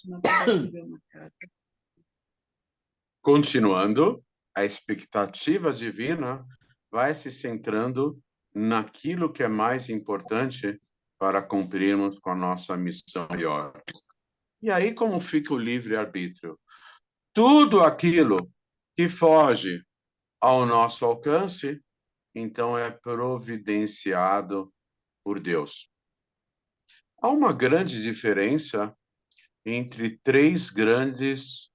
Não pode receber uma carta. Continuando, a expectativa divina vai se centrando naquilo que é mais importante para cumprirmos com a nossa missão maior. E aí como fica o livre-arbítrio? Tudo aquilo que foge ao nosso alcance, então é providenciado por Deus. Há uma grande diferença entre três grandes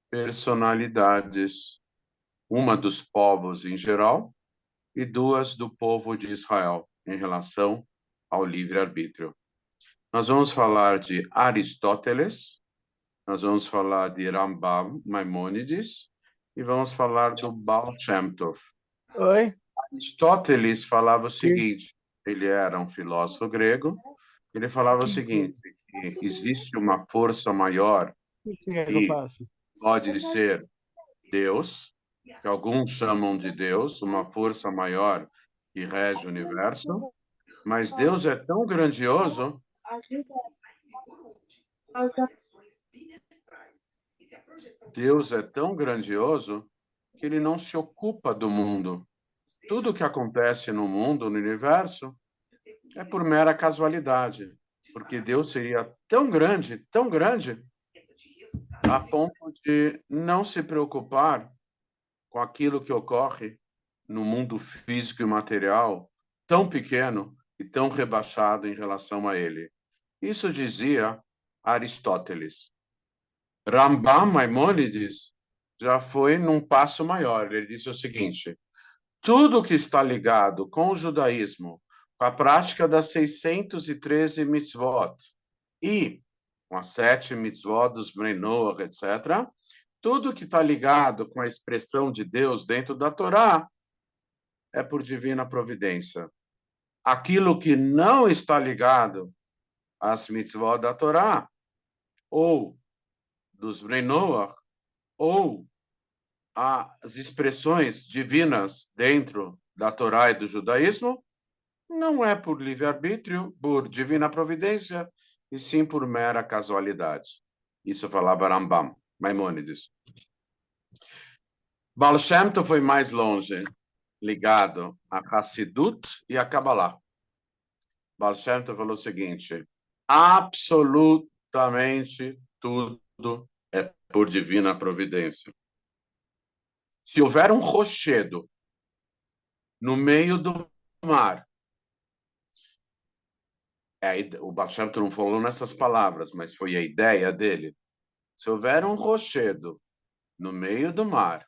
personalidades, uma dos povos em geral e duas do povo de Israel, em relação ao livre-arbítrio. Nós vamos falar de Aristóteles, nós vamos falar de Rambam, Maimônides, e vamos falar do Baal Shem Tov. Oi? Aristóteles falava o seguinte, ele era um filósofo grego, ele falava o seguinte, que existe uma força maior O que é que eu que faço? pode ser Deus, que alguns chamam de Deus, uma força maior que rege o universo, mas Deus é tão grandioso, que ele não se ocupa do mundo. Tudo que acontece no mundo, no universo, é por mera casualidade, porque Deus seria tão grande, a ponto de não se preocupar com aquilo que ocorre no mundo físico e material, tão pequeno e tão rebaixado em relação a ele. Isso dizia Aristóteles. Rambam Maimônides já foi num passo maior. Ele disse o seguinte: tudo que está ligado com o judaísmo, com a prática das 613 mitzvot e com as 7 mitzvot dos Bnei Noach, etc., tudo que está ligado com a expressão de Deus dentro da Torá é por divina providência. Aquilo que não está ligado às mitzvot da Torá, ou dos Bnei Noach, ou às expressões divinas dentro da Torá e do judaísmo, não é por livre-arbítrio, por divina providência, e sim por mera casualidade. Isso falava Rambam, Maimônides. Baal Shem Tov foi mais longe, ligado a Hassidut e a Kabbalah. Baal Shem Tov falou o seguinte: absolutamente tudo é por divina providência. Se houver um rochedo no meio do mar, o Baal Shem Tov não falou nessas palavras, mas foi a ideia dele. Se houver um rochedo no meio do mar,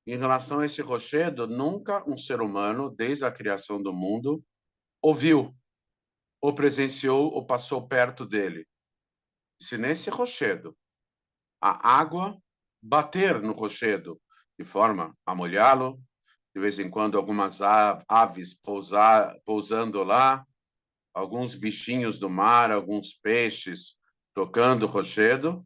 em relação a esse rochedo, nunca um ser humano, desde a criação do mundo, ouviu, ou presenciou, ou passou perto dele. Se nesse rochedo a água bater no rochedo, de forma a molhá-lo, de vez em quando algumas aves pousando lá, alguns bichinhos do mar, alguns peixes tocando o rochedo,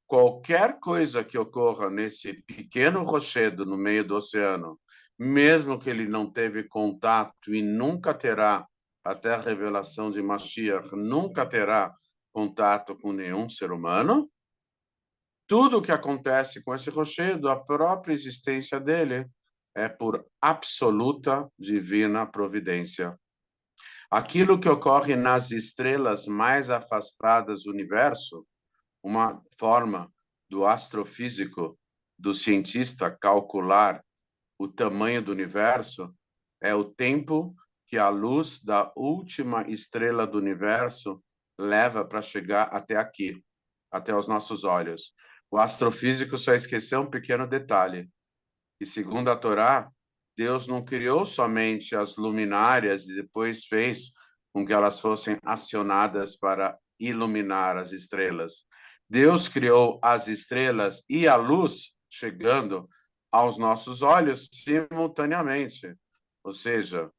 qualquer coisa que ocorra nesse pequeno rochedo no meio do oceano, mesmo que ele não teve contato e nunca terá, até a revelação de Mashiach, nunca terá contato com nenhum ser humano, tudo o que acontece com esse rochedo, a própria existência dele, é por absoluta divina providência. Aquilo que ocorre nas estrelas mais afastadas do universo, uma forma do astrofísico, do cientista calcular o tamanho do universo, é o tempo que a luz da última estrela do universo leva para chegar até aqui, até os nossos olhos. O astrofísico só esqueceu um pequeno detalhe, que segundo a Torá, Deus não criou somente as luminárias e depois fez com que elas fossem acionadas para iluminar as estrelas. Deus criou as estrelas e a luz chegando aos nossos olhos simultaneamente. Ou seja,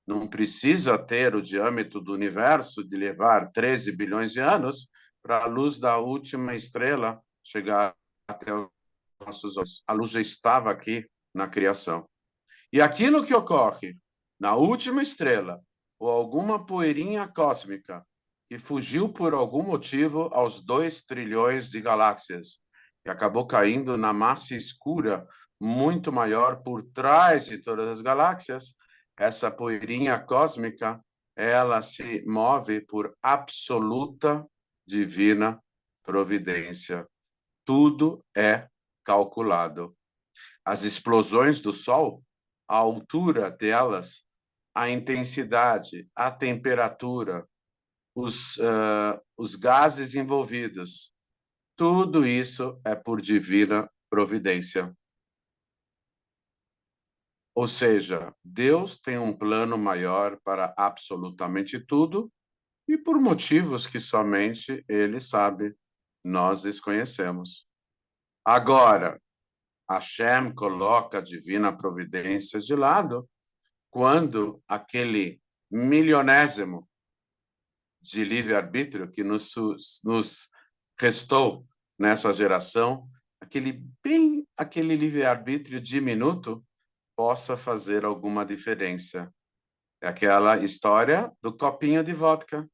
não precisa ter o diâmetro do universo de levar 13 bilhões de anos para a luz da última estrela chegar até os nossos olhos. A luz já estava aqui na criação. E aquilo que ocorre na última estrela, ou alguma poeirinha cósmica, que fugiu por algum motivo aos 2 trilhões de galáxias e acabou caindo na massa escura muito maior por trás de todas as galáxias. Essa poeirinha cósmica, ela se move por absoluta divina providência. Tudo é calculado. As explosões do Sol, a altura delas, a intensidade, a temperatura, os gases envolvidos, tudo isso é por divina providência. Ou seja, Deus tem um plano maior para absolutamente tudo e por motivos que somente Ele sabe, nós desconhecemos. Agora, Hashem coloca a divina providência de lado quando aquele milionésimo de livre-arbítrio que nos restou nessa geração, aquele livre-arbítrio diminuto possa fazer alguma diferença. É aquela história do copinho de vodka.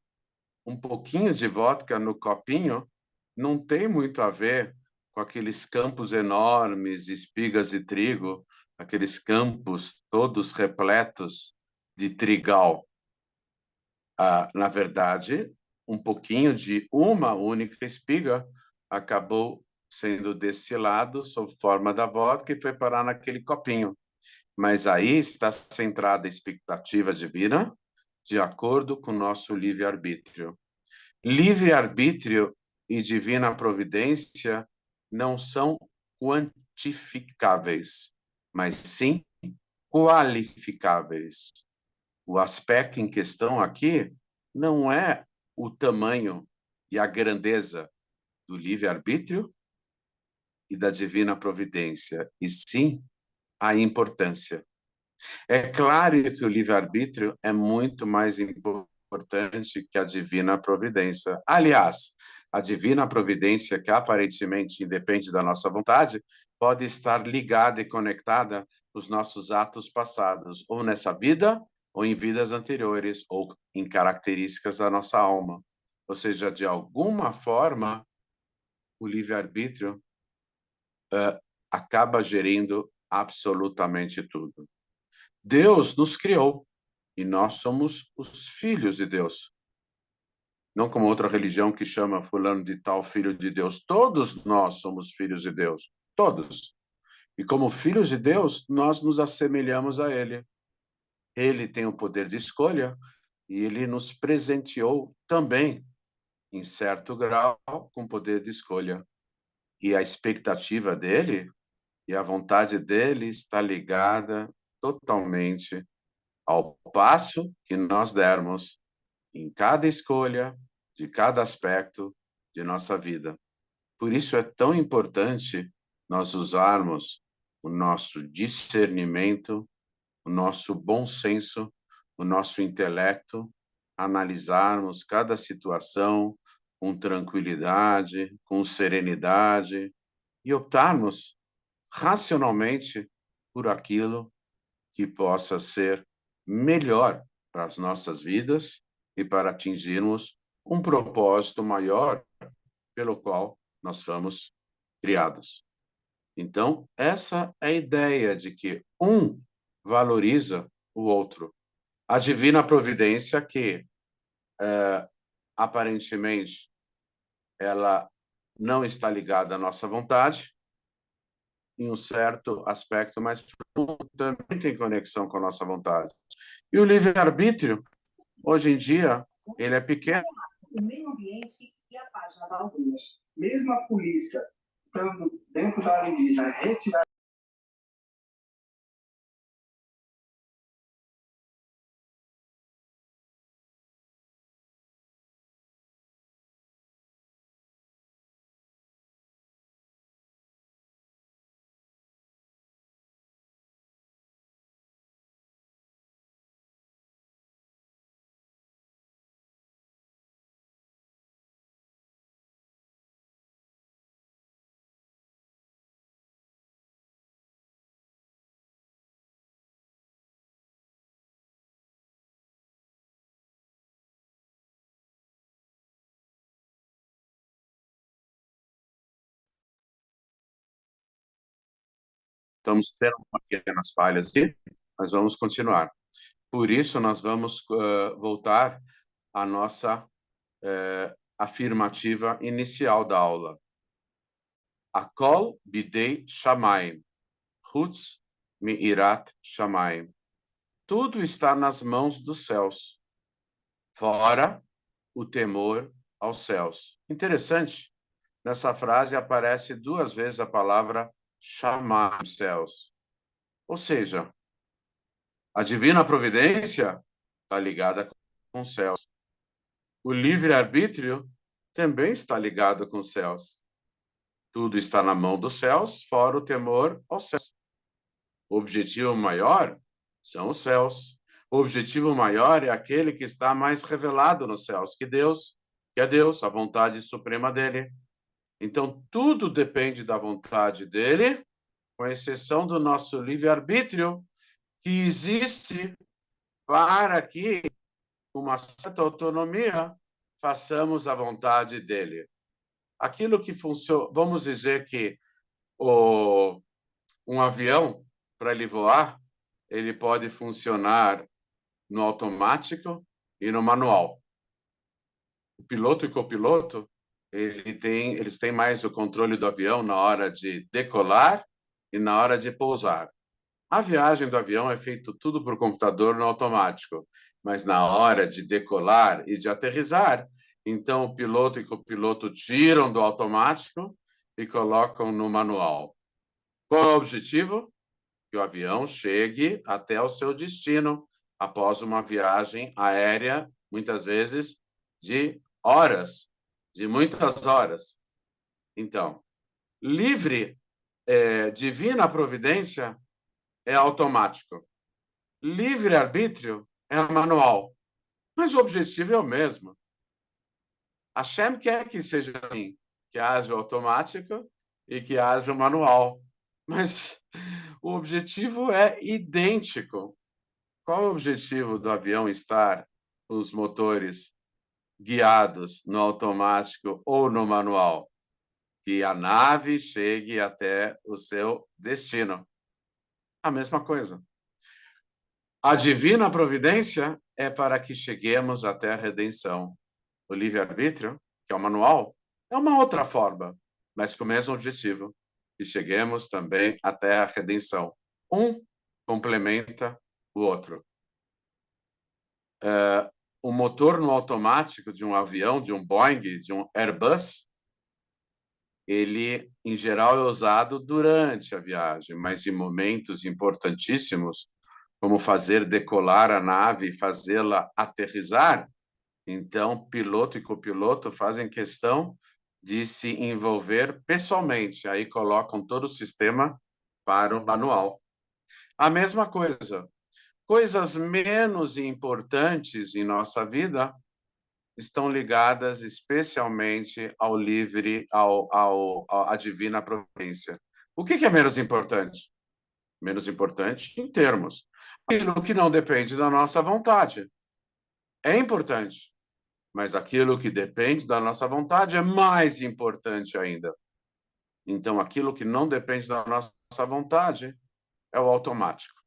Um pouquinho de vodka no copinho não tem muito a ver com aqueles campos enormes, espigas de trigo, aqueles campos todos repletos de trigal. Na verdade, um pouquinho de uma única espiga acabou sendo destilado sob forma da vodka e foi parar naquele copinho. Mas aí está centrada a expectativa divina de acordo com o nosso livre-arbítrio. Livre-arbítrio e divina providência não são quantificáveis, mas sim qualificáveis. O aspecto em questão aqui não é o tamanho e a grandeza do livre-arbítrio e da divina providência, e sim a importância. É claro que o livre-arbítrio é muito mais importante que a divina providência. Aliás, a divina providência, que aparentemente independe da nossa vontade, pode estar ligada e conectada aos nossos atos passados, ou nessa vida, ou em vidas anteriores, ou em características da nossa alma. Ou seja, de alguma forma, o livre-arbítrio acaba gerindo absolutamente tudo. Deus nos criou e nós somos os filhos de Deus. Não como outra religião que chama fulano de tal filho de Deus. Todos nós somos filhos de Deus. Todos. E como filhos de Deus, nós nos assemelhamos a Ele. Ele tem o poder de escolha e Ele nos presenteou também, em certo grau, com poder de escolha. E a expectativa dele e a vontade dele está ligada totalmente ao passo que nós dermos em cada escolha, de cada aspecto de nossa vida. Por isso é tão importante nós usarmos o nosso discernimento, o nosso bom senso, o nosso intelecto, analisarmos cada situação com tranquilidade, com serenidade e optarmos racionalmente por aquilo que possa ser melhor para as nossas vidas e para atingirmos um propósito maior pelo qual nós fomos criados. Então, essa é a ideia de que um valoriza o outro. A divina providência que, aparentemente, ela não está ligada à nossa vontade, em um certo aspecto, mas também tem conexão com a nossa vontade. E o livre-arbítrio, hoje em dia, ele é pequeno. O meio ambiente e a paz nas aldeias. Mesmo a polícia estando dentro da área indígena, retirar Estamos tendo pequenas falhas aqui, mas vamos continuar. Por isso, nós vamos voltar à nossa afirmativa inicial da aula. Akol bidei shamayim, chutz mi'irat shamayim. Tudo está nas mãos dos céus, fora o temor aos céus. Interessante, nessa frase aparece 2 vezes a palavra chamar os céus. Ou seja, a divina providência está ligada com os céus. O livre-arbítrio também está ligado com os céus. Tudo está na mão dos céus, fora o temor aos céus. O objetivo maior são os céus. O objetivo maior é aquele que está mais revelado nos céus, que é Deus, a vontade suprema dele. Então, tudo depende da vontade dele, com exceção do nosso livre-arbítrio, que existe para que, com uma certa autonomia, façamos a vontade dele. Aquilo que funciona, vamos dizer que um avião, para ele voar, ele pode funcionar no automático e no manual. O piloto e copiloto, eles têm mais o controle do avião na hora de decolar e na hora de pousar. A viagem do avião é feito tudo por computador no automático, mas na hora de decolar e de aterrissar, então o piloto e copiloto tiram do automático e colocam no manual. Qual é o objetivo? Que o avião chegue até o seu destino após uma viagem aérea, muitas vezes de horas, de muitas horas. Então, divina providência é automático. Livre-arbítrio é manual. Mas o objetivo é o mesmo. Hashem quer que seja assim, que haja o automático e que haja o manual. Mas o objetivo é idêntico. Qual é o objetivo do avião estar com os motores guiados no automático ou no manual? Que a nave chegue até o seu destino. A mesma coisa. A divina providência é para que cheguemos até a redenção. O livre-arbítrio, que é o manual, é uma outra forma, mas com o mesmo objetivo, que cheguemos também até a redenção. Um complementa o outro. O motor no automático de um avião, de um Boeing, de um Airbus, ele, em geral, é usado durante a viagem, mas em momentos importantíssimos, como fazer decolar a nave e fazê-la aterrissar, então, piloto e copiloto fazem questão de se envolver pessoalmente, aí colocam todo o sistema para o manual. A mesma coisa, coisas menos importantes em nossa vida estão ligadas especialmente ao à divina providência. O que é menos importante? Menos importante em termos. Aquilo que não depende da nossa vontade. É importante, mas aquilo que depende da nossa vontade é mais importante ainda. Então, aquilo que não depende da nossa vontade é o automático.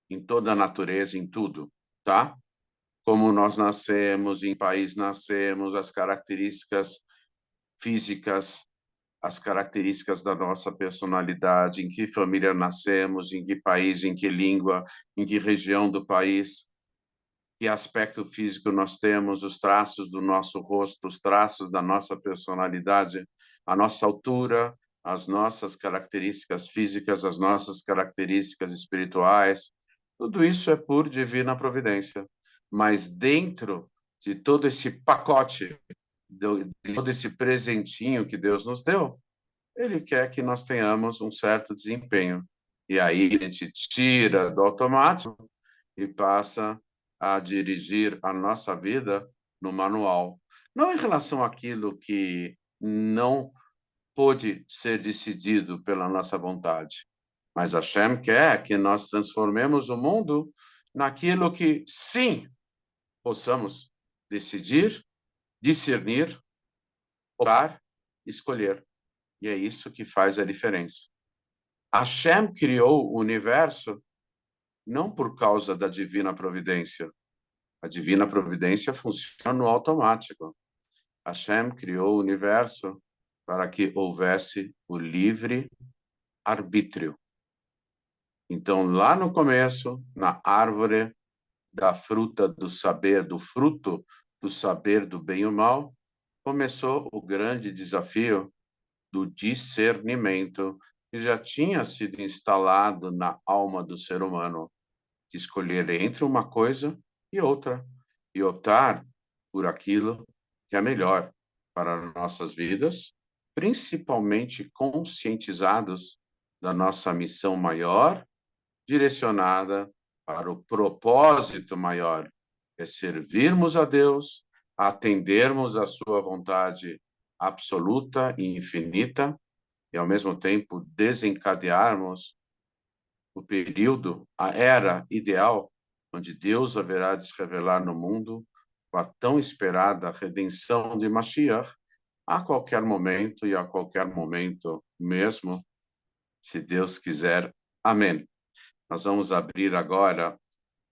Em toda a natureza, em tudo, tá? Como nós nascemos, em país nascemos, as características físicas, as características da nossa personalidade, em que família nascemos, em que país, em que língua, em que região do país, que aspecto físico nós temos, os traços do nosso rosto, os traços da nossa personalidade, a nossa altura, as nossas características físicas, as nossas características espirituais, tudo isso é por divina providência. Mas dentro de todo esse pacote, de todo esse presentinho que Deus nos deu, Ele quer que nós tenhamos um certo desempenho. E aí a gente tira do automático e passa a dirigir a nossa vida no manual. Não em relação àquilo que não pôde ser decidido pela nossa vontade, mas Hashem quer que nós transformemos o mundo naquilo que, sim, possamos decidir, discernir, orar, escolher. E é isso que faz a diferença. Hashem criou o universo não por causa da divina providência. A divina providência funciona no automático. Hashem criou o universo para que houvesse o livre arbítrio. Então, lá no começo, na árvore da fruta do saber, do fruto do saber do bem e o mal, começou o grande desafio do discernimento que já tinha sido instalado na alma do ser humano, de escolher entre uma coisa e outra, e optar por aquilo que é melhor para nossas vidas, principalmente conscientizados da nossa missão maior, direcionada para o propósito maior, que é servirmos a Deus, atendermos a sua vontade absoluta e infinita, e ao mesmo tempo desencadearmos o período, a era ideal, onde Deus haverá de se revelar no mundo com a tão esperada redenção de Mashiach, a qualquer momento e a qualquer momento mesmo, se Deus quiser. Amém. Nós vamos abrir agora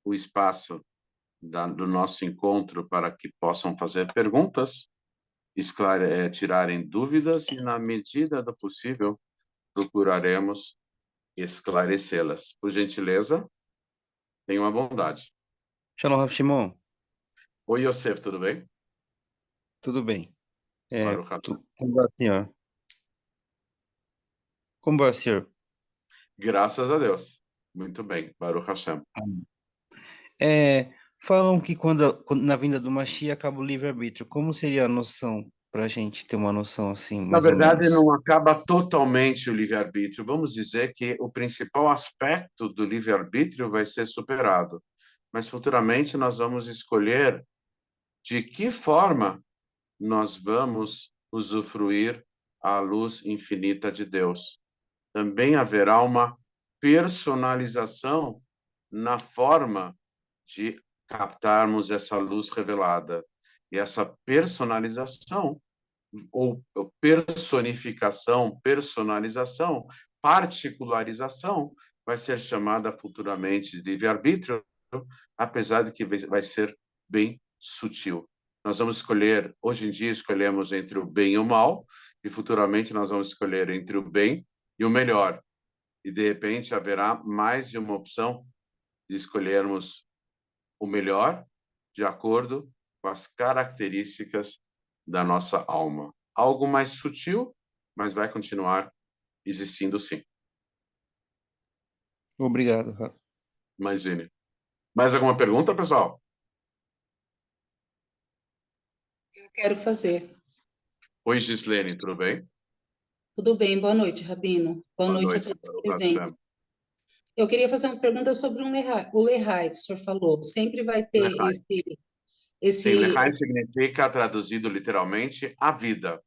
o espaço do nosso encontro para que possam fazer perguntas, tirarem dúvidas e, na medida do possível, procuraremos esclarecê-las. Por gentileza, tenham a bondade. Shalom, Rav Shimon. Oi, Yosef, tudo bem? Tudo bem. Baruch Hashem. Como vai, senhor? Como vai, senhor? Graças a Deus. Muito bem, Baruch Hashem. Falam que quando na vinda do Mashiach acaba o livre-arbítrio. Como seria a noção, para a gente ter uma noção assim, Na mais ou verdade, menos? não acaba totalmente o livre-arbítrio. Vamos dizer que o principal aspecto do livre-arbítrio vai ser superado. Mas futuramente nós vamos escolher de que forma nós vamos usufruir a luz infinita de Deus. Também haverá uma personalização na forma de captarmos essa luz revelada. E essa personalização, ou personificação, personalização, particularização, vai ser chamada futuramente de livre-arbítrio, apesar de que vai ser bem sutil. Nós vamos escolher, hoje em dia escolhemos entre o bem e o mal, e futuramente nós vamos escolher entre o bem e o melhor. E, de repente, haverá mais de uma opção de escolhermos o melhor de acordo com as características da nossa alma. Algo mais sutil, mas vai continuar existindo sim. Obrigado, Rav. Imagine. Mais alguma pergunta, pessoal? Eu quero fazer. Oi, Gislene, tudo bem? Tudo bem, boa noite, Rabino. Boa noite a noite, todos Baruch presentes. Hashem. Eu queria fazer uma pergunta sobre o Lehai que o senhor falou. Sempre vai ter Lehai. Sim, esse... Lehai significa, traduzido literalmente, a vida.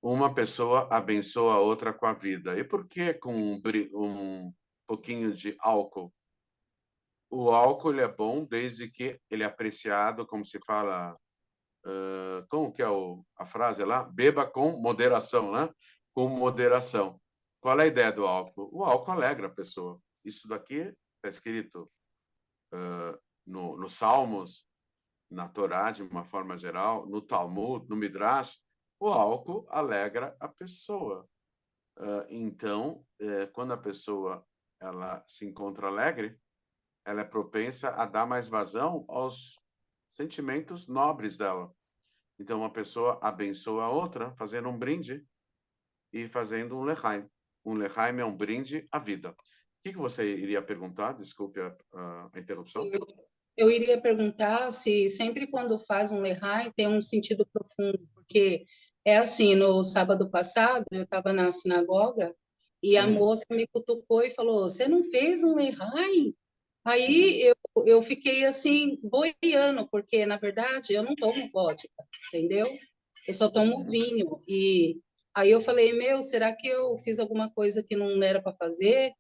Uma pessoa abençoa a outra com a vida. E por que com um pouquinho de álcool? O álcool ele é bom desde que ele é apreciado, como se fala, como que é a frase lá? Beba com moderação, né? Com moderação. Qual é a ideia do álcool? O álcool alegra a pessoa. Isso daqui está escrito nos Salmos, na Torá, de uma forma geral, no Talmud, no Midrash. O álcool alegra a pessoa. Então, quando a pessoa ela se encontra alegre, ela é propensa a dar mais vazão aos sentimentos nobres dela. Então, uma pessoa abençoa a outra fazendo um brinde e fazendo um lechaim. Um lechaim é um brinde à vida. O que você iria perguntar? Desculpe a interrupção. Eu iria perguntar se sempre quando faz um Lehai tem um sentido profundo, porque é assim, no sábado passado eu estava na sinagoga e a moça me cutucou e falou, você não fez um Lehai? Aí eu fiquei assim, boiando, porque na verdade eu não tomo vodka, entendeu? Eu só tomo vinho. E aí eu falei, meu, será que eu fiz alguma coisa que não era para fazer?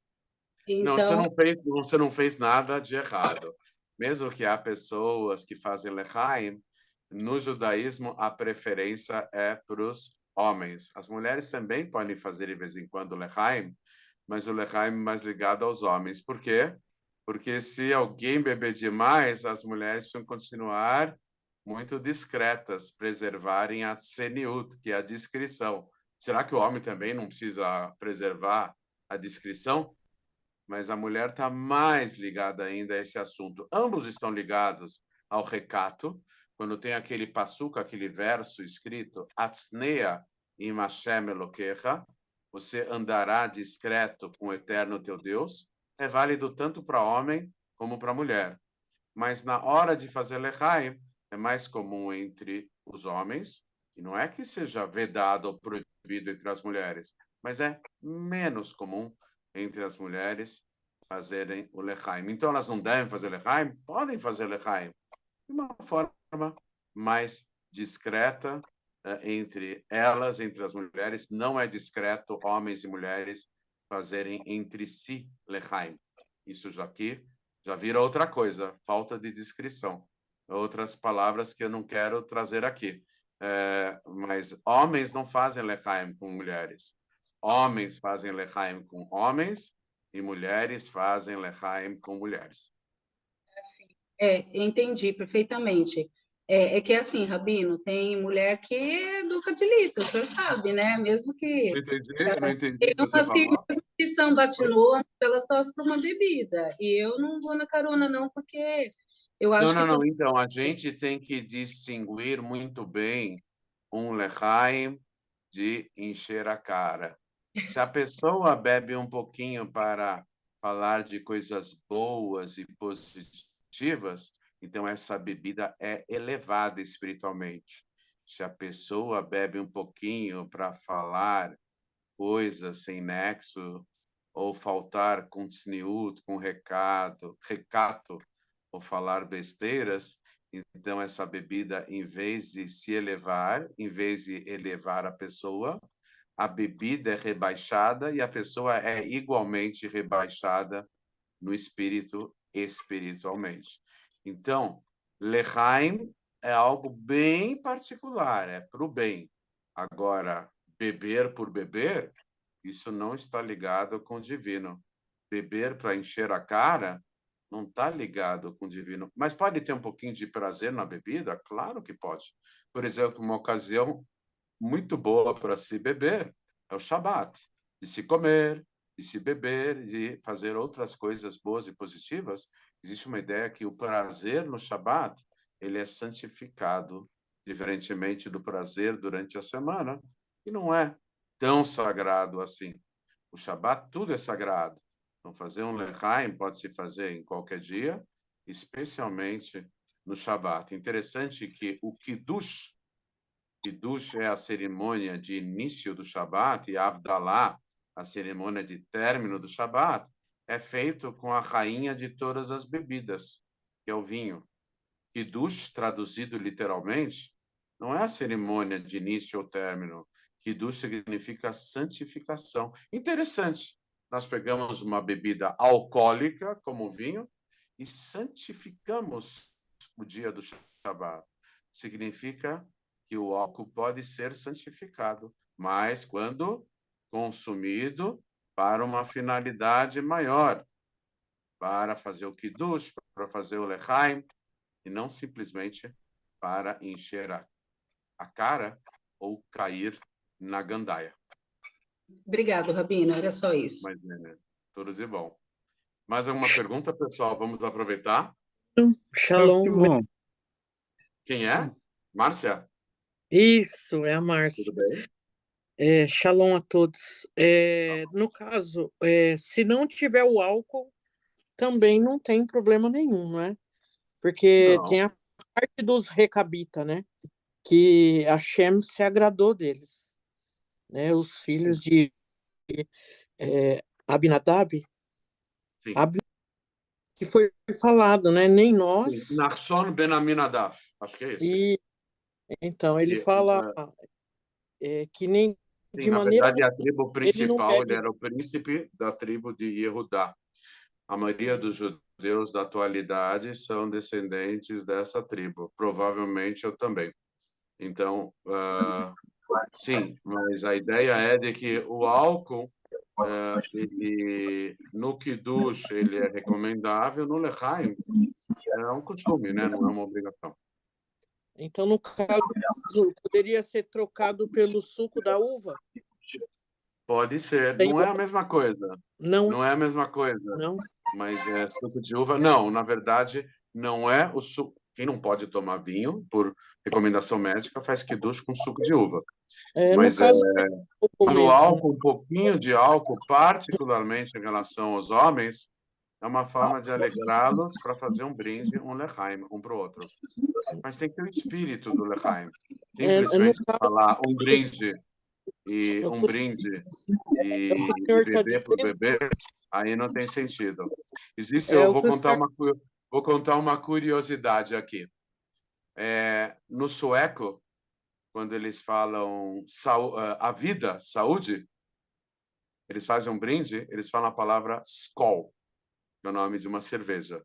Não, Então, você não fez nada de errado. Mesmo que há pessoas que fazem lechaim, no judaísmo a preferência é para os homens. As mulheres também podem fazer de vez em quando lechaim, mas o lechaim mais ligado aos homens. Por quê? Porque se alguém beber demais, as mulheres precisam continuar muito discretas, preservarem a tseniut, que é a discrição. Será que o homem também não precisa preservar a discrição? Mas a mulher está mais ligada ainda a esse assunto. Ambos estão ligados ao recato, quando tem aquele passuca, aquele verso escrito, Atznea im Hashem Elokecha, você andará discreto com o eterno teu Deus, é válido tanto para homem como para mulher. Mas na hora de fazer lechaim, é mais comum entre os homens, e não é que seja vedado ou proibido entre as mulheres, mas é menos comum entre as mulheres fazerem o lechaim. Então, elas não devem fazer lechaim? Podem fazer lechaim de uma forma mais discreta entre elas, entre as mulheres. Não é discreto homens e mulheres fazerem entre si lechaim. Isso já vira outra coisa, falta de discrição. Outras palavras que eu não quero trazer aqui. Mas homens não fazem lechaim com mulheres. Homens fazem lechaim com homens e mulheres fazem lechaim com mulheres. Entendi perfeitamente. É que assim, Rabino, tem mulher que é duca de litro, o senhor sabe, né? Mesmo que... Eu não entendi Tem o que você umas que, falou. mesmo que são batinonas, elas gostam de uma bebida. E eu não vou na carona, não, porque eu acho que... Não. Então, a gente tem que distinguir muito bem um lechaim de encher a cara. Se a pessoa bebe um pouquinho para falar de coisas boas e positivas, então essa bebida é elevada espiritualmente. Se a pessoa bebe um pouquinho para falar coisas sem nexo, ou faltar com tzniut, com recato, ou falar besteiras, então essa bebida, em vez de se elevar, em vez de elevar a pessoa, a bebida é rebaixada e a pessoa é igualmente rebaixada no espírito, espiritualmente. Então, lechaim é algo bem particular, é para o bem. Agora, beber por beber, isso não está ligado com o divino. Beber para encher a cara não está ligado com o divino. Mas pode ter um pouquinho de prazer na bebida? Claro que pode. Por exemplo, uma ocasião muito boa para se beber é o Shabat, de se comer, de se beber, de fazer outras coisas boas e positivas. Existe uma ideia que o prazer no Shabat ele é santificado, diferentemente do prazer durante a semana, e não é tão sagrado assim. O Shabat tudo é sagrado. Então, fazer um lechaim pode-se fazer em qualquer dia, especialmente no Shabat. Interessante que o Kiddush é a cerimônia de início do Shabat e Abdalá, a cerimônia de término do Shabat, é feito com a rainha de todas as bebidas, que é o vinho. Kiddush, traduzido literalmente, não é a cerimônia de início ou término. Kiddush significa santificação. Interessante. Nós pegamos uma bebida alcoólica, como o vinho, e santificamos o dia do Shabat. Significa que o álcool pode ser santificado, mas quando consumido para uma finalidade maior, para fazer o kiddush, para fazer o lechaim, e não simplesmente para encher a cara ou cair na gandaia. Obrigado, Rabino, era só isso. Mas, tudo de bom. Mais alguma pergunta, pessoal? Vamos aproveitar? Shalom. Quem é? Márcia? Isso, é a Márcia. Tudo bem? Shalom a todos. No caso, se não tiver o álcool, também não tem problema nenhum, né? Porque Não. tem a parte dos recabita, né? Que a Hashem se agradou deles, né? Os filhos de Abinadab, Sim. que foi falado, né? Nem nós. Nachshon ben Aminadab, acho que é esse. Então, ele fala que nem Sim, de na maneira verdade, a tribo principal, ele bebe. era o príncipe da tribo de Yehudá. A maioria dos judeus da atualidade são descendentes dessa tribo. Provavelmente eu também. Então, sim, mas a ideia é de que o álcool No Kiddush ele é recomendável, no Lechaim é um costume, né? Não é uma obrigação. Então, no caso, poderia ser trocado pelo suco da uva? Pode ser. Tem Não é a mesma coisa. Não, Não é a mesma coisa. não. Mas é suco de uva. Não, na verdade, não é o suco. Quem não pode tomar vinho, por recomendação médica, faz Kiddush com suco de uva. No Mas caso, o mesmo. álcool, um pouquinho de álcool, particularmente em relação aos homens, é uma forma de alegrá-los para fazer um brinde, um lechaim, um para o outro. Mas tem que ter o espírito do lechaim. Simplesmente falar um brinde e o senhor está bebê por dizendo, bebê, aí não tem sentido. Existe, o eu que o senhor... vou contar uma curiosidade aqui. No sueco, quando eles falam a vida, saúde, eles fazem um brinde, eles falam a palavra skål, que é o nome de uma cerveja.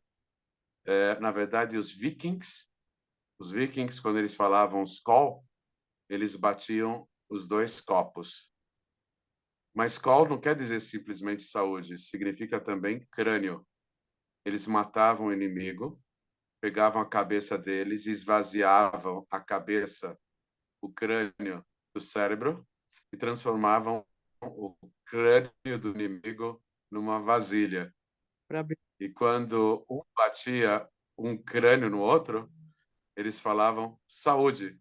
Na verdade, os vikings, quando eles falavam skål, eles batiam os dois copos. Mas skål não quer dizer simplesmente saúde, significa também crânio. Eles matavam o inimigo, pegavam a cabeça deles, esvaziavam a cabeça, o crânio do cérebro e transformavam o crânio do inimigo numa vasilha. E quando um batia um crânio no outro, eles falavam saúde,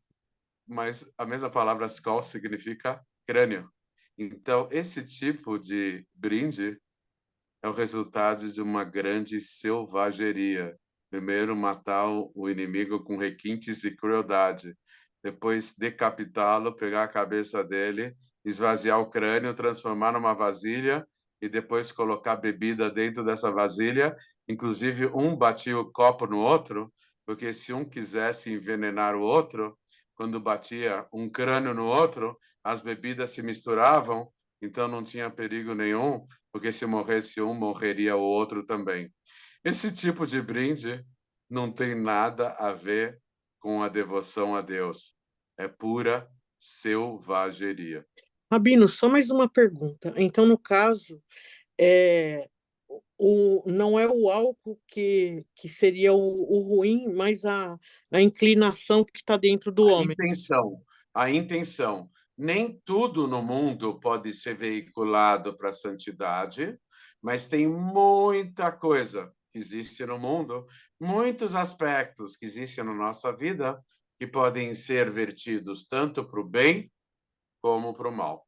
mas a mesma palavra skål significa crânio. Então, esse tipo de brinde é o resultado de uma grande selvageria. Primeiro, matar o inimigo com requintes e crueldade. Depois, decapitá-lo, pegar a cabeça dele, esvaziar o crânio, transformar numa vasilha e depois colocar bebida dentro dessa vasilha. Inclusive, um batia o copo no outro, porque se um quisesse envenenar o outro, quando batia um crânio no outro, as bebidas se misturavam, então não tinha perigo nenhum, porque se morresse um, morreria o outro também. Esse tipo de brinde não tem nada a ver com a devoção a Deus. É pura selvageria. Rabino, só mais uma pergunta. Então, no caso, não é o álcool que seria o ruim, mas a inclinação que está dentro do homem. A intenção. Nem tudo no mundo pode ser veiculado para a santidade, mas tem muita coisa que existe no mundo, muitos aspectos que existem na nossa vida que podem ser vertidos tanto para o bem como para o mal.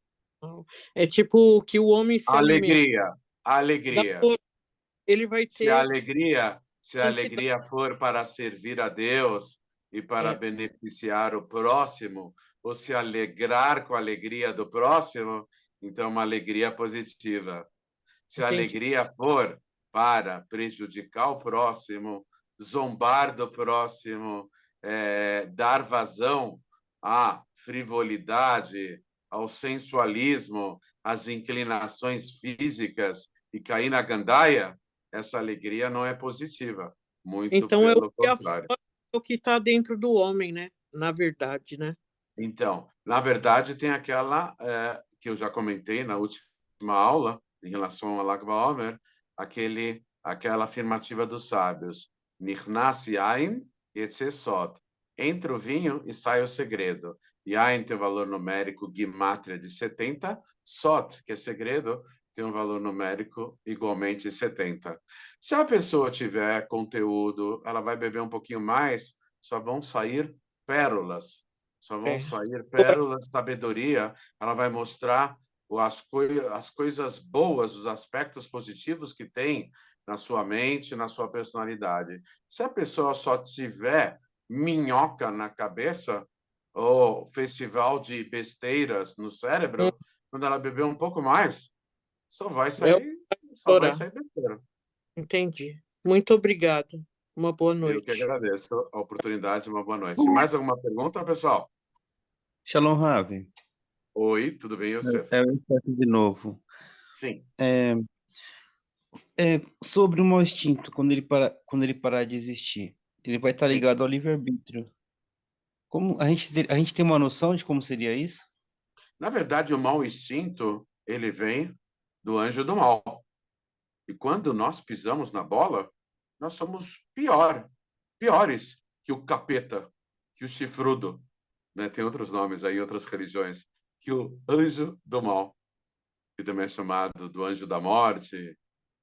É tipo que o homem se alimenta. Alegria. Ele vai ter... Se a alegria for para servir a Deus e para beneficiar o próximo, ou se alegrar com a alegria do próximo, então uma alegria positiva. Se a alegria for para prejudicar o próximo, zombar do próximo, dar vazão à frivolidade, ao sensualismo, às inclinações físicas e cair na gandaia, essa alegria não é positiva. Muito então, pelo contrário. É o que está dentro do homem, né? Na verdade, né? Então, na verdade, tem aquela que eu já comentei na última aula, em relação ao Lag BaOmer, aquela afirmativa dos sábios. Nichnas yain yetze sod. Entra o vinho e sai o segredo. Yain tem o valor numérico gimátria de 70, sod, que é segredo, tem um valor numérico igualmente 70. Se a pessoa tiver conteúdo, ela vai beber um pouquinho mais, só vão sair pérolas. Só vão sair pérolas de sabedoria. Ela vai mostrar as coisas boas, os aspectos positivos que tem na sua mente, na sua personalidade. Se a pessoa só tiver minhoca na cabeça, ou festival de besteiras no cérebro, quando ela beber um pouco mais, só vai sair besteira. Entendi. Muito obrigado. Uma boa noite. Eu que agradeço a oportunidade. Uma boa noite. Mais alguma pergunta, pessoal? Shalom, Ravi. Oi, tudo bem, Yosef? Eu de novo. Sim. Sobre o mau instinto, quando ele parar de existir, ele vai estar ligado ao livre-arbítrio. Como a gente tem uma noção de como seria isso? Na verdade, o mau instinto, ele vem do anjo do mal. E quando nós pisamos na bola, nós somos piores que o capeta, que o chifrudo, né? Tem outros nomes aí, outras religiões, que o anjo do mal, que também é chamado do anjo da morte.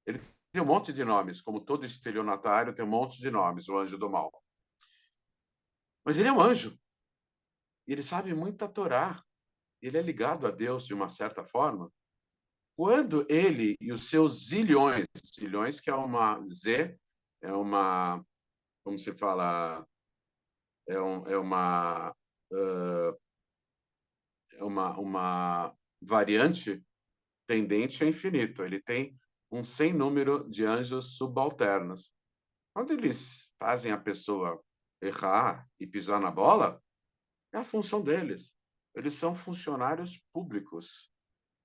Ele tem um monte de nomes, como todo estelionatário tem um monte de nomes, o anjo do mal. Mas ele é um anjo. E ele sabe muita Torá. Ele é ligado a Deus de uma certa forma. Quando ele e os seus zilhões que é uma Z, é uma, como se fala, é uma variante tendente ao infinito. Ele tem um sem número de anjos subalternos. Quando eles fazem a pessoa errar e pisar na bola, é a função deles. Eles são funcionários públicos.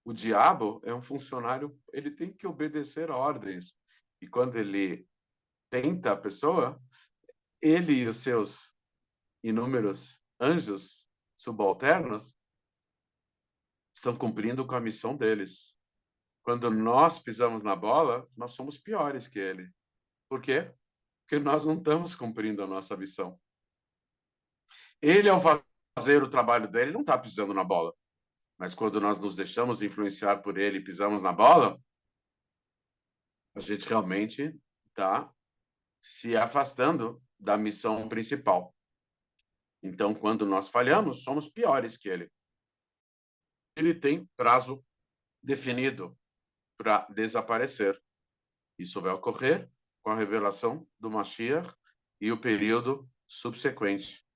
O diabo é um funcionário, ele tem que obedecer a ordens. E quando ele tenta a pessoa, ele e os seus inúmeros anjos subalternos estão cumprindo com a missão deles. Quando nós pisamos na bola, nós somos piores que ele. Por quê? Porque nós não estamos cumprindo a nossa missão. Ele, ao fazer o trabalho dele, não está pisando na bola. Mas quando nós nos deixamos influenciar por ele e pisamos na bola, a gente realmente está se afastando da missão principal. Então, quando nós falhamos, somos piores que ele. Ele tem prazo definido para desaparecer. Isso vai ocorrer com a revelação do Mashiach e o período subsequente,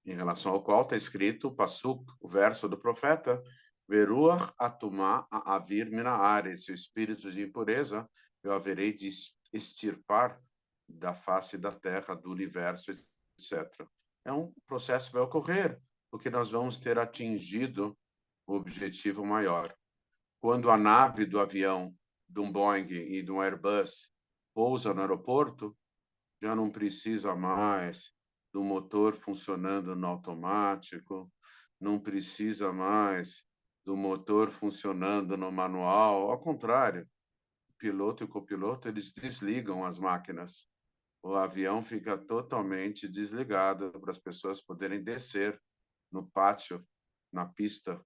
em relação ao qual está escrito o Pasuk, o verso do profeta, Veruach atumá a avir minaares, o espírito de impureza eu haverei de extirpar da face da terra, do universo, etc. É um processo que vai ocorrer, porque nós vamos ter atingido o objetivo maior. Quando a nave do avião, de um Boeing e de um Airbus pousa no aeroporto, já não precisa mais do motor funcionando no automático, não precisa mais do motor funcionando no manual. Ao contrário, o piloto e o copiloto, eles desligam as máquinas. O avião fica totalmente desligado para as pessoas poderem descer no pátio, na pista,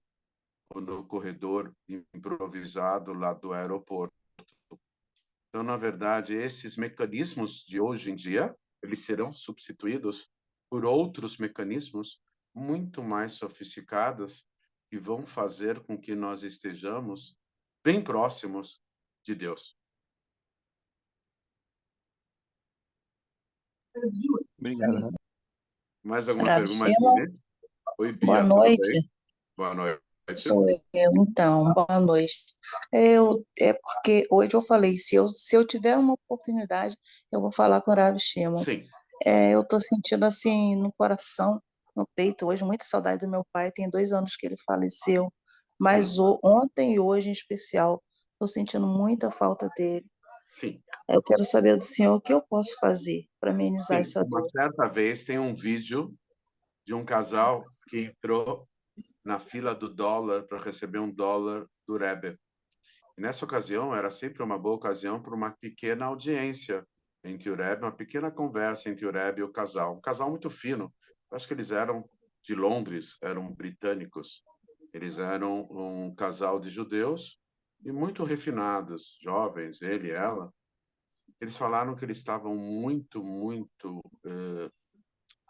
ou no corredor improvisado lá do aeroporto. Então, na verdade, esses mecanismos de hoje em dia, eles serão substituídos por outros mecanismos muito mais sofisticados que vão fazer com que nós estejamos bem próximos de Deus. Obrigado. Mais alguma Rabi pergunta? Shimon, Oi, boa Bia, tudo bem? noite. Boa noite. Sou eu, então, boa noite. É porque hoje eu falei, se eu tiver uma oportunidade, eu vou falar com o Rabi Shimon. Sim, Eu estou sentindo assim no coração, no peito, hoje, muita saudade do meu pai. Tem 2 anos que ele faleceu, mas sim, ontem e hoje em especial, estou sentindo muita falta dele. sim. Eu quero saber do senhor o que eu posso fazer para amenizar Sim, essa uma dor. certa vez tem um vídeo de um casal que entrou na fila do dólar para receber $1 do Rebbe. E nessa ocasião, era sempre uma boa ocasião para uma pequena audiência entre o Rebbe, uma pequena conversa entre o Rebbe e o casal. Um casal muito fino. Eu acho que eles eram de Londres, eram britânicos. Eles eram um casal de judeus e muito refinados, jovens, ele e ela. Eles falaram que eles estavam muito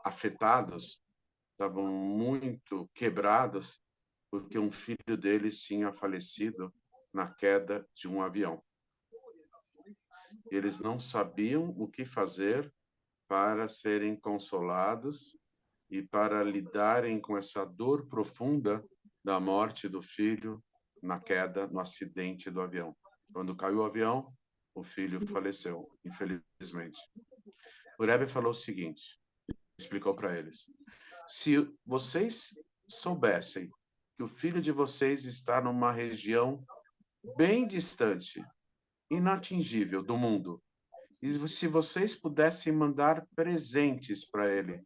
afetados, estavam muito quebrados, porque um filho deles tinha falecido na queda de um avião. Eles não sabiam o que fazer para serem consolados e para lidarem com essa dor profunda da morte do filho na queda, no acidente do avião. Quando caiu o avião, o filho faleceu, infelizmente. O Rebbe falou o seguinte, explicou para eles: se vocês soubessem que o filho de vocês está numa região bem distante, inatingível do mundo, e se vocês pudessem mandar presentes para ele,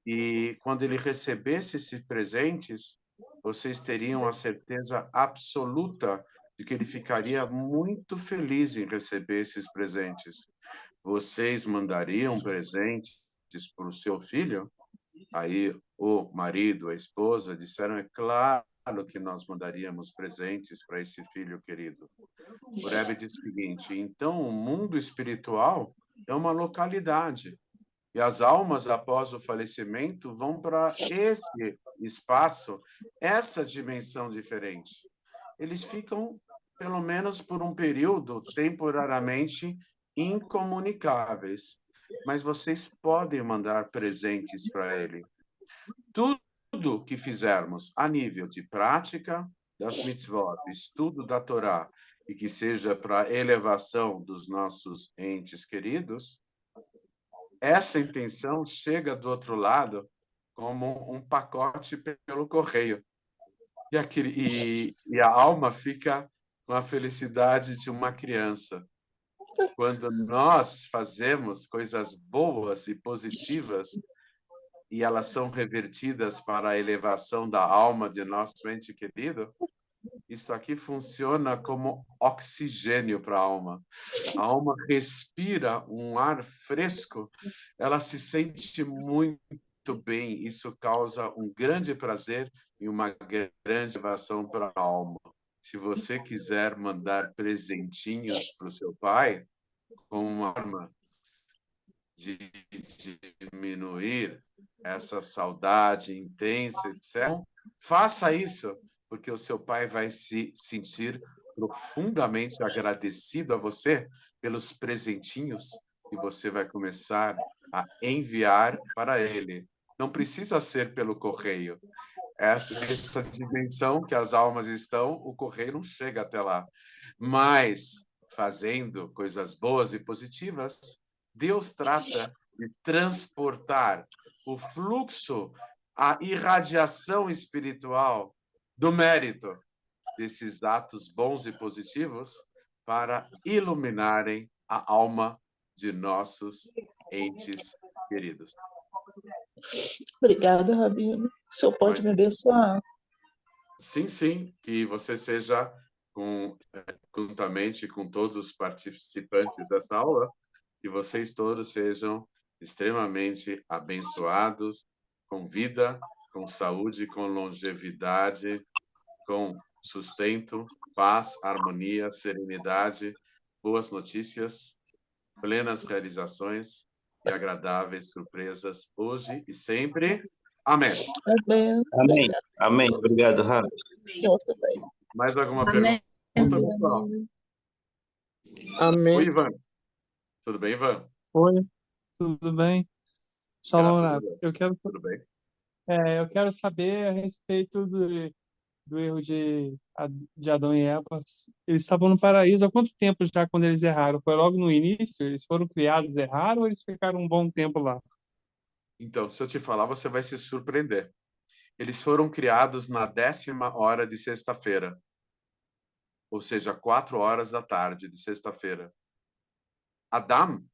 e quando ele recebesse esses presentes, vocês teriam a certeza absoluta de que ele ficaria muito feliz em receber esses presentes. Vocês mandariam presentes para o seu filho? Aí o marido, a esposa disseram, é claro que nós mandaríamos presentes para esse filho querido. O Rebbe diz o seguinte, então o mundo espiritual é uma localidade, e as almas após o falecimento vão para esse espaço, essa dimensão diferente. Eles ficam, pelo menos por um período, temporariamente incomunicáveis, mas vocês podem mandar presentes para ele. Tudo que fizermos a nível de prática das mitzvot, estudo da Torá, e que seja para elevação dos nossos entes queridos, essa intenção chega do outro lado como um pacote pelo correio. E a alma fica com a felicidade de uma criança. Quando nós fazemos coisas boas e positivas, e elas são revertidas para a elevação da alma de nosso ente querido, isso aqui funciona como oxigênio para a alma. A alma respira um ar fresco, ela se sente muito bem, isso causa um grande prazer e uma grande elevação para a alma. Se você quiser mandar presentinhos para o seu pai, como uma forma de diminuir essa saudade intensa, etc., faça isso, porque o seu pai vai se sentir profundamente agradecido a você pelos presentinhos que você vai começar a enviar para ele. Não precisa ser pelo correio. Essa dimensão que as almas estão, o correio não chega até lá. Mas, fazendo coisas boas e positivas, Deus trata de transportar o fluxo, a irradiação espiritual do mérito desses atos bons e positivos para iluminarem a alma de nossos entes queridos. Obrigada, Rabino. O senhor pode me abençoar? Sim, sim, que você seja, juntamente com todos os participantes dessa aula, que vocês todos sejam extremamente abençoados, com vida, com saúde, com longevidade, com sustento, paz, harmonia, serenidade, boas notícias, plenas realizações e agradáveis surpresas hoje e sempre. Amém. Amém. Amém. Amém. Obrigado, Rabi. O senhor também. Mais alguma Amém. pergunta, pessoal? Amém. Oi, Ivan. Tudo bem, Ivan? Oi, tudo bem? Shalom, Graças a Rabi. Deus. Tudo bem. Eu quero saber a respeito do erro de Adão e Eva. Eles estavam no paraíso há quanto tempo já quando eles erraram? Foi logo no início? Eles foram criados, erraram, ou eles ficaram um bom tempo lá? Então, se eu te falar, você vai se surpreender. Eles foram criados na 10ª hora de sexta-feira, ou seja, 4 horas da tarde de sexta-feira. Adão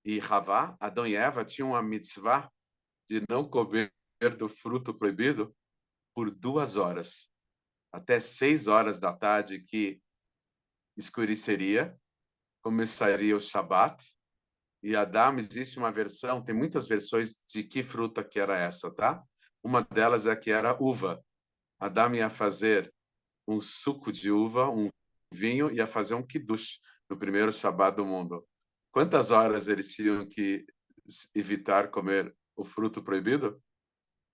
e Havá, Adão e Eva, tinham a mitzvah de não comer do fruto proibido por 2 horas, até 6 horas da tarde, que escureceria, começaria o Shabat. E Adão, existe uma versão, tem muitas versões de que fruta que era essa, tá? Uma delas é que era uva. Adão ia fazer um suco de uva, um vinho, ia fazer um kiddush no primeiro Shabat do mundo. Quantas horas eles tinham que evitar comer o fruto proibido?